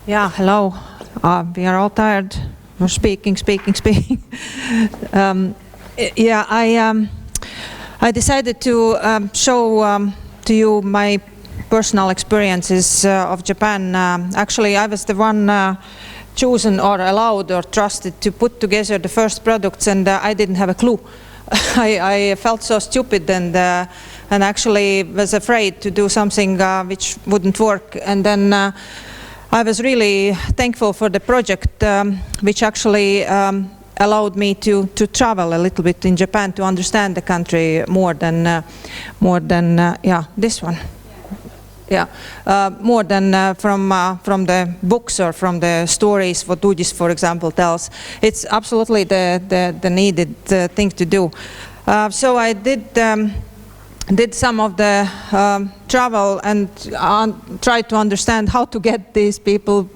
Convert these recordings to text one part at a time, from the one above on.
Yeah, hello. We are all tired. We're speaking. Yeah, I decided to show to you my personal experiences of Japan. Actually, I was the one chosen or allowed or trusted to put together the first products, and I didn't have a clue. I felt so stupid and actually was afraid to do something which wouldn't work. And then I was really thankful for the project, which actually allowed me to travel a little bit in Japan to understand the country more than yeah, this one. Yeah, more than from the books or from the stories what Uudis, for example, tells. It's absolutely the needed thing to do. So I did some of the travel and tried to understand how to get these people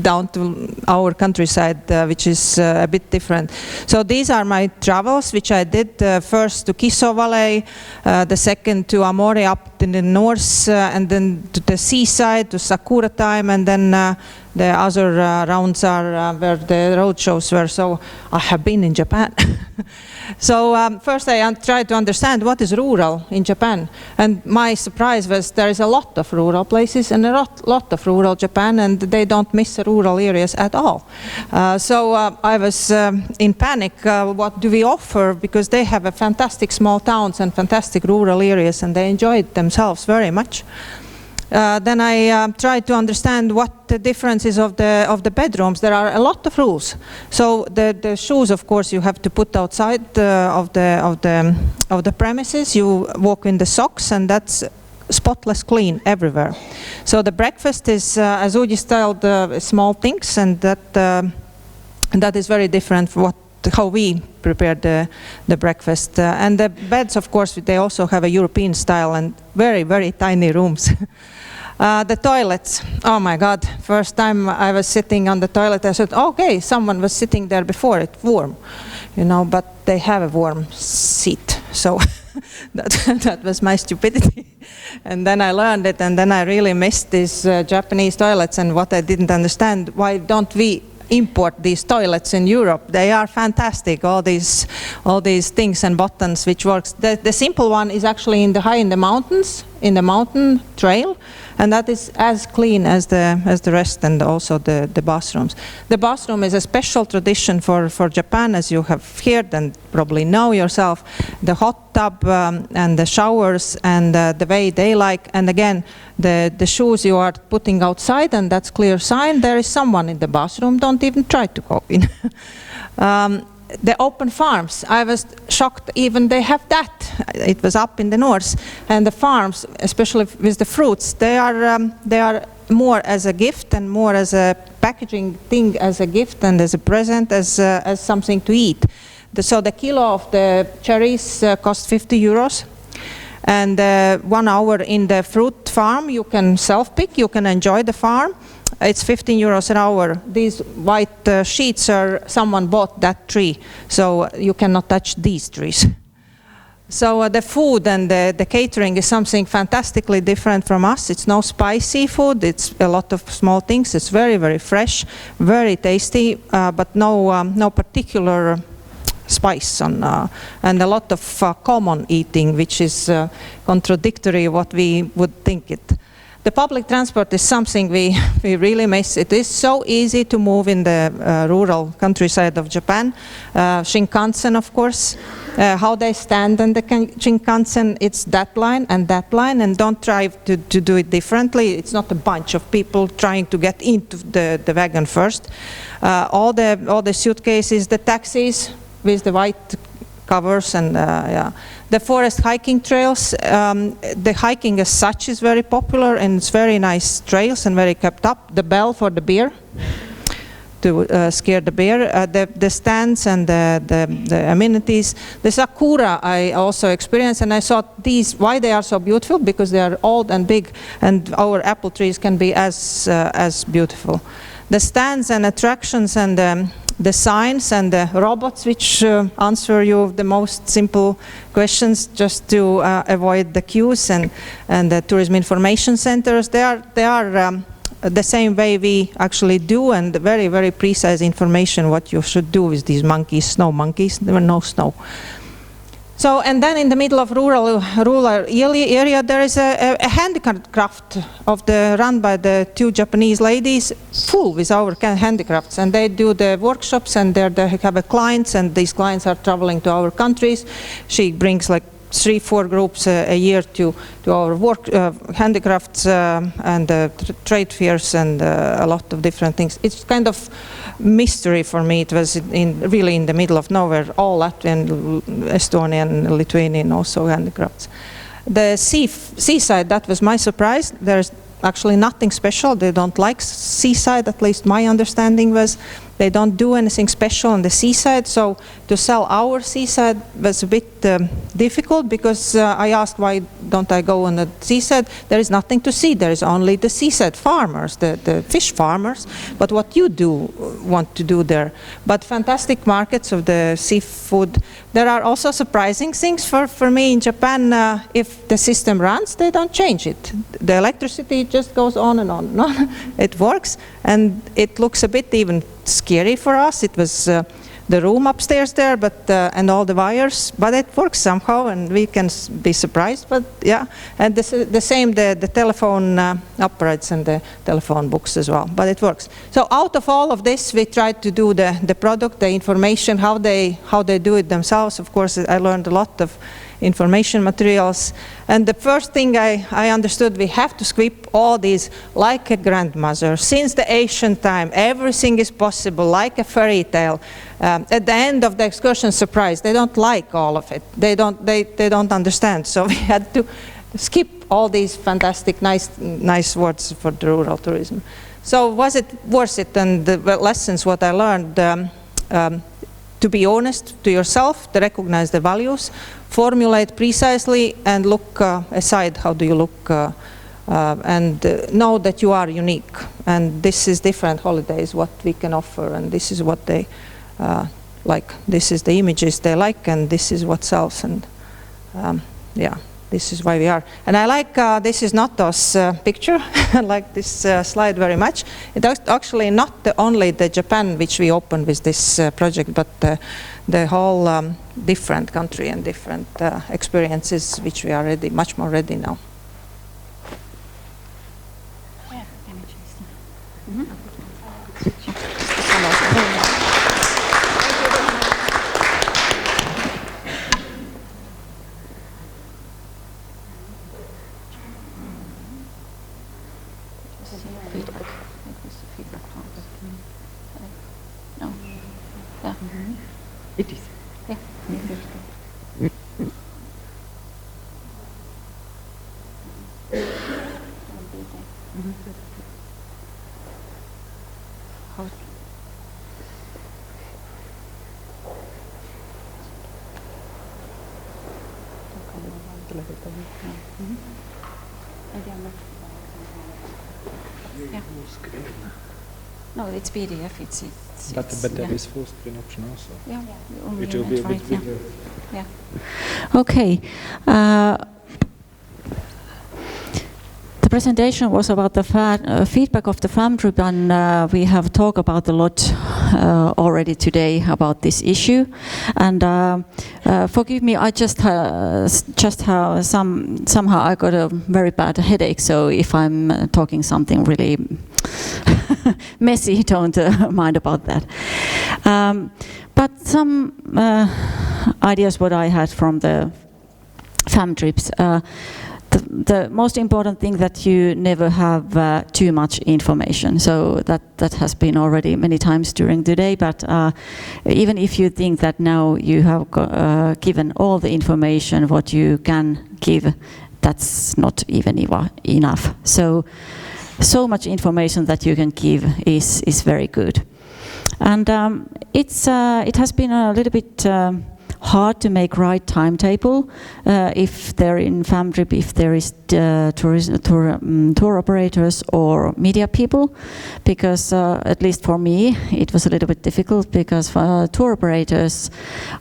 down to our countryside, which is a bit different. So these are my travels, which I did first to Kiso Valley, the second to Amore up in the north, and then to the seaside, to Sakura time, and then the other rounds are where the road shows were. So I have been in Japan. So first I tried to understand what is rural in Japan, and my surprise was there is a lot of rural places and a lot of rural Japan, and they don't miss the rural areas at all. So I was in panic, what do we offer, because they have a fantastic small towns and fantastic rural areas, and they enjoyed themselves very much. Then I tried to understand what the difference is of the bedrooms. There are a lot of rules. So the shoes, of course, you have to put outside of the premises. You walk in the socks, and that's spotless clean everywhere. So the breakfast is, as Uudis told, small things, and that is very different from how we prepare the breakfast. And the beds, of course, they also have a European style and very, very tiny rooms. The toilets, oh my God, first time I was sitting on the toilet, I said, okay, someone was sitting there before, it's warm, you know, but they have a warm seat. So that was my stupidity. And then I learned it, and then I really missed these Japanese toilets, and what I didn't understand, why don't we import these toilets in Europe? They are fantastic, all these things and buttons which works. The simple one is actually high in the mountains, in the mountain trail, and that is as clean as the rest, and also the bathrooms. The bathroom is a special tradition for Japan, as you have heard and probably know yourself. The hot tub and the showers and the way they like, and again the shoes you are putting outside, and that's clear sign there is someone in the bathroom, don't even try to go in. The open farms, I was shocked, even they have that. It was up in the north, and the farms, especially with the fruits, they are more as a gift and more as a packaging thing, as a gift and as a present, as something to eat. So the kilo of the cherries cost 50 euros. And 1 hour in the fruit farm, you can self-pick, you can enjoy the farm. It's 15 euros an hour. These white sheets are, someone bought that tree, so you cannot touch these trees. So the food and the catering is something fantastically different from us. It's no spicy food, it's a lot of small things. It's very, very fresh, very tasty, but no particular spice on, and a lot of common eating, which is contradictory what we would think it. The public transport is something we really miss. It is so easy to move in the rural countryside of Japan. Shinkansen, of course. How they stand on the Shinkansen, it's that line, and don't try to do it differently. It's not a bunch of people trying to get into the wagon first. All the suitcases, the taxis with the white covers, and yeah. The forest hiking trails, the hiking as such is very popular, and it's very nice trails and very kept up. The bell for the beer, to scare the bear, the stands and the amenities. The sakura I also experienced, and I thought these, why they are so beautiful, because they are old and big, and our apple trees can be as beautiful. The stands and attractions and the signs and the robots which answer you the most simple questions just to avoid the queues, and the tourism information centers. They are the same way we actually do, and very, very precise information what you should do with these monkeys, snow monkeys. There were no snow. So, and then in the middle of rural area, there is a handicraft run by the two Japanese ladies, full with our handicrafts, and they do the workshops, and they have clients, and these clients are traveling to our countries. She brings like 3-4 groups a year to our handicrafts and trade fairs and a lot of different things. It's kind of mystery for me. It was really in the middle of nowhere, all Latvian, Estonian, Lithuanian also handicrafts. The seaside, that was my surprise. There's actually nothing special. They don't like seaside, at least my understanding was. They don't do anything special on the seaside, so to sell our seaside was a bit difficult, because I asked why don't I go on the seaside. There is nothing to see, there is only the seaside farmers, the fish farmers, but what you do want to do there. But fantastic markets of the seafood. There are also surprising things for me in Japan. If the system runs, they don't change it. The electricity just goes on and on and on. It works, and it looks a bit even scary for us. It was the room upstairs there, but and all the wires, but it works somehow, and we can be surprised. But yeah, and the same the telephone uprights and the telephone books as well. But it works. So out of all of this, we tried to do the product, the information, how they do it themselves. Of course, I learned a lot of information materials. And the first thing I understood, we have to sweep all these like a grandmother. Since the ancient time, everything is possible, like a fairy tale. At the end of the excursion, surprise, they don't like all of it. They don't understand. So we had to skip all these fantastic, nice words for the rural tourism. So was it worth it? And the lessons, what I learned, to be honest to yourself, to recognize the values, formulate precisely, and look aside, how do you look, and know that you are unique. And this is different holidays, what we can offer, and this is what they like. This is the images they like, and this is what sells, and yeah. This is why we are. And I like, this is Nato's picture. I like this slide very much. It's actually not only the Japan which we opened with this project, but the whole different country and different experiences which we are ready, much more ready now. Yeah, no. Yeah. It is. Yeah. Yeah. No, it's PDF. It's But there yeah. is full screen option also. Yeah, only It will be a right, bit yeah. bigger. Yeah. Okay. The presentation was about the feedback of the farm trip, and we have talked about a lot already today about this issue. And forgive me, I just have somehow I got a very bad headache. So if I'm talking something really messy, don't mind about that. But some ideas what I had from the farm trips. The most important thing that you never have too much information. So that has been already many times during the day. But even if you think that now you have given all the information what you can give, that's not even enough. So much information that you can give is very good. And it has been a little bit hard to make right timetable if they're in fam trip, if there is tour operators or media people, because at least for me it was a little bit difficult, because tour operators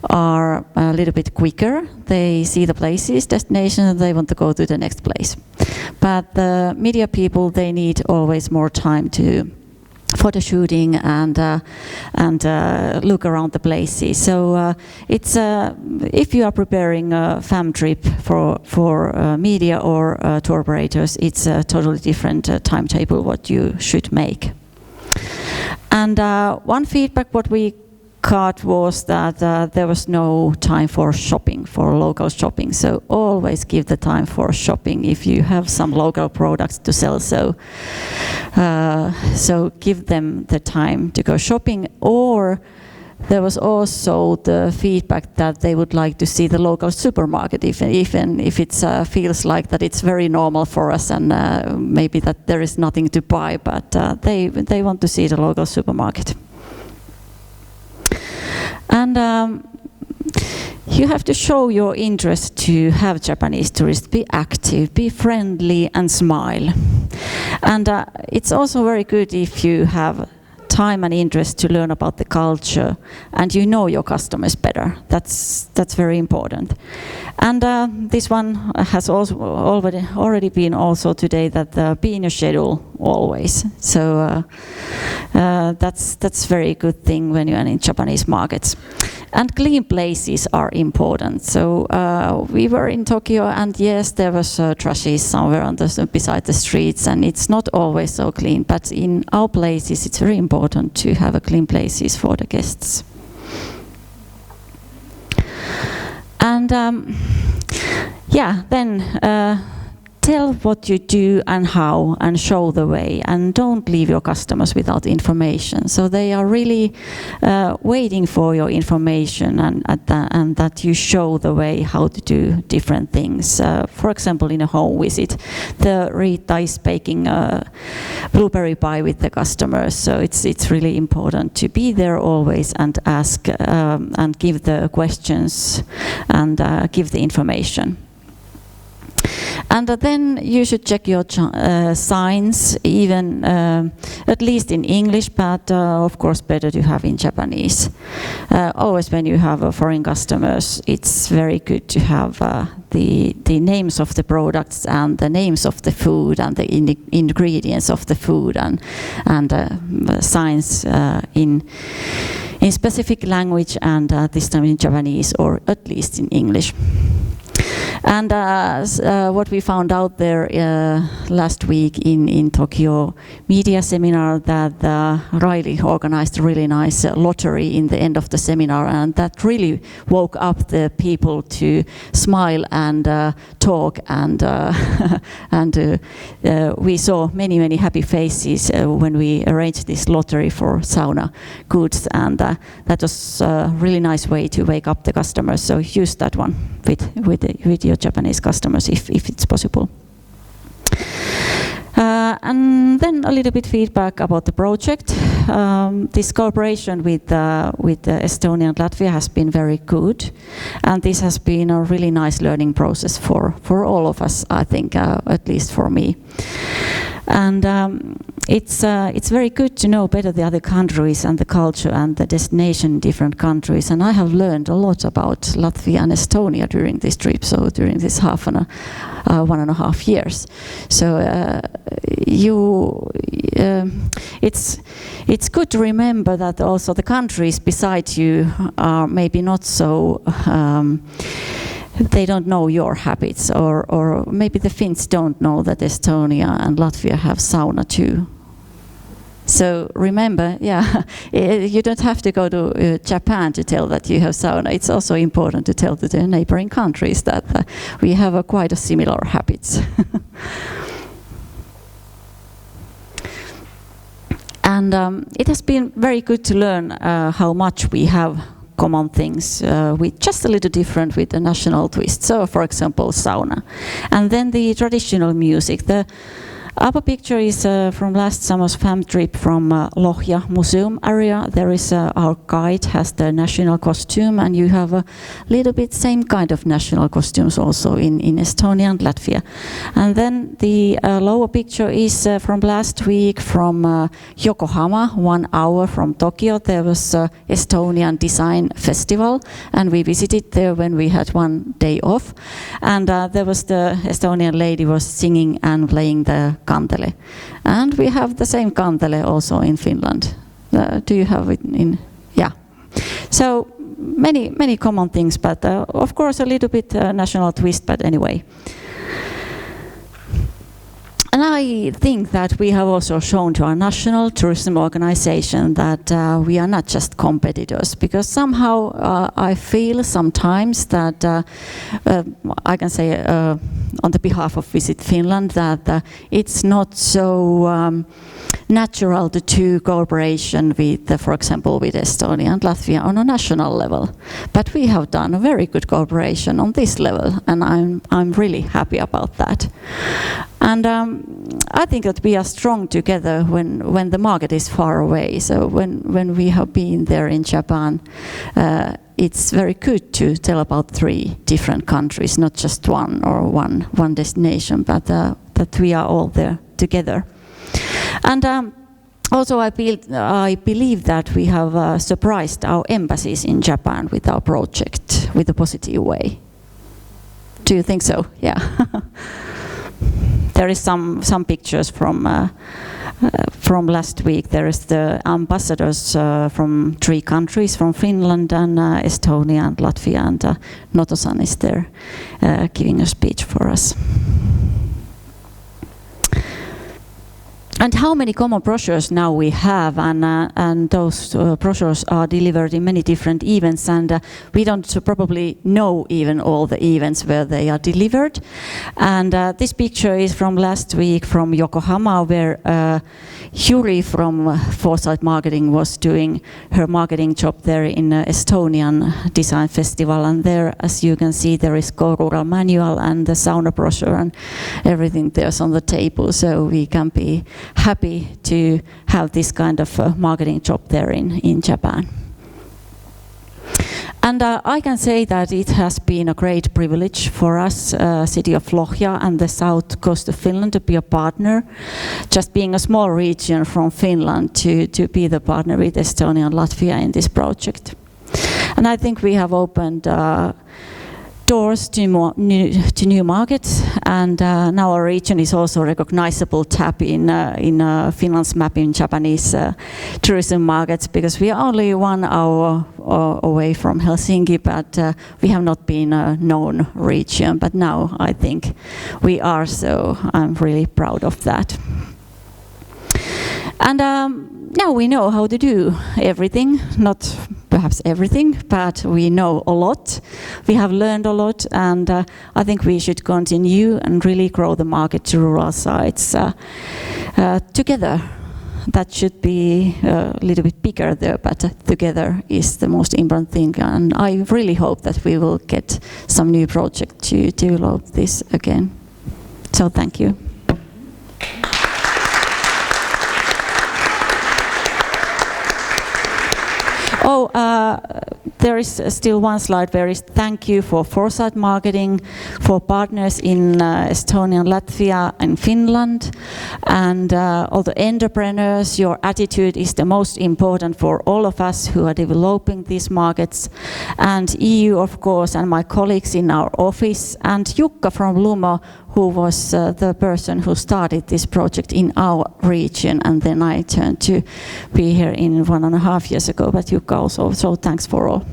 are a little bit quicker. They see the places, destinations, and they want to go to the next place. But the media people, they need always more time to photo shooting and look around the places. So it's if you are preparing a fam trip for media or tour operators, it's a totally different timetable what you should make. And one feedback what we got was that there was no time for shopping, for local shopping. So always give the time for shopping if you have some local products to sell. So give them the time to go shopping. Or there was also the feedback that they would like to see the local supermarket, even if it feels like that it's very normal for us and maybe that there is nothing to buy, but they want to see the local supermarket. And you have to show your interest to have Japanese tourists. Be active, be friendly, and smile. And it's also very good if you have time and interest to learn about the culture and you know your customers better. That's very important. And this one has also already been also today, that be in your schedule always. So that's very good thing when you are in Japanese markets. And clean places are important. So we were in Tokyo, and yes, there was trashes somewhere on beside the streets, and it's not always so clean. But in our places, it's very important to have clean places for the guests. And then tell what you do and how, and show the way, and don't leave your customers without information. So they are really waiting for your information, and that you show the way how to do different things. For example, in a home visit, the Rita is baking blueberry pie with the customers. So it's really important to be there always and ask and give the questions and give the information. And then you should check your signs, even at least in English, but of course better to have in Japanese. Always when you have foreign customers, it's very good to have the names of the products and the names of the food and the ingredients of the food, and signs in specific language, and this time in Japanese or at least in English. And what we found out there last week in Tokyo media seminar, that Riley organized a really nice lottery in the end of the seminar, and that really woke up the people to smile and talk, and we saw many happy faces when we arranged this lottery for sauna goods, and that was a really nice way to wake up the customers. So use that one with your Japanese customers if it's possible. And then a little bit feedback about the project. This cooperation with Estonia and Latvia has been very good, and this has been a really nice learning process for all of us, I think, at least for me. And it's very good to know better the other countries and the culture and the destination in different countries. And I have learned a lot about Latvia and Estonia during this trip, so during this 1.5 years. So it's good to remember that also the countries beside you are maybe not so they don't know your habits, or maybe the Finns don't know that Estonia and Latvia have sauna too. So remember, you don't have to go to Japan to tell that you have sauna. It's also important to tell to the neighboring countries that we have quite a similar habits. And it has been very good to learn how much we have common things with just a little different with the national twist. So, for example, sauna. And then the traditional music. Upper picture is from last summer's fam trip from Lohja museum area. There is our guide has the national costume, and you have a little bit same kind of national costumes also in Estonia and Latvia. And then the lower picture is from last week from Yokohama, 1 hour from Tokyo. There was Estonian Design Festival, and we visited there when we had 1 day off. And there was the Estonian lady was singing and playing the kantele. And we have the same kantele also in Finland. Do you have it in? Yeah. So many common things, but of course a little bit national twist, but anyway. And I think that we have also shown to our national tourism organization that we are not just competitors, because somehow I feel sometimes that I can say on the behalf of Visit Finland that it's not so natural to do cooperation with, for example, with Estonia and Latvia on a national level. But we have done a very good cooperation on this level, and I'm really happy about that. And I think that we are strong together when the market is far away. So when we have been there in Japan, it's very good to tell about 3 different countries, not just one or one destination, but that we are all there together. And also I believe that we have surprised our embassies in Japan with our project with a positive way. Do you think so? Yeah. There is some pictures from last week. There is the ambassadors from 3 countries, from Finland and Estonia and Latvia, and Noto-san is there giving a speech for us. And how many common brochures now we have, and those brochures are delivered in many different events, and we don't probably know even all the events where they are delivered. And this picture is from last week from Yokohama, where Yuri from Foresight Marketing was doing her marketing job there in Estonian Design Festival, and there, as you can see, there is Go-Rural manual and the sauna brochure and everything there's on the table, so we can be happy to have this kind of marketing job there in Japan. And I can say that it has been a great privilege for us, city of Lohja and the south coast of Finland, to be a partner. Just being a small region from Finland to be the partner with Estonia and Latvia in this project. And I think we have opened doors to new markets, and now our region is also a recognizable tab in Finland's map in Japanese tourism markets, because we are only 1 hour away from Helsinki, but we have not been a known region, but now I think we are, so I'm really proud of that. And now we know how to do everything, not perhaps everything, but we know a lot. We have learned a lot, and I think we should continue and really grow the market to rural sites together. That should be a little bit bigger there, but together is the most important thing. And I really hope that we will get some new project to develop this again. So thank you. Oh, there is still one slide where is thank you for Foresight Marketing, for partners in Estonia, Latvia and Finland, and all the entrepreneurs. Your attitude is the most important for all of us who are developing these markets, and EU, of course, and my colleagues in our office, and Jukka from Lumo, who was the person who started this project in our region, and then I turned to be here in 1.5 years ago, but Jukka also, so thanks for all.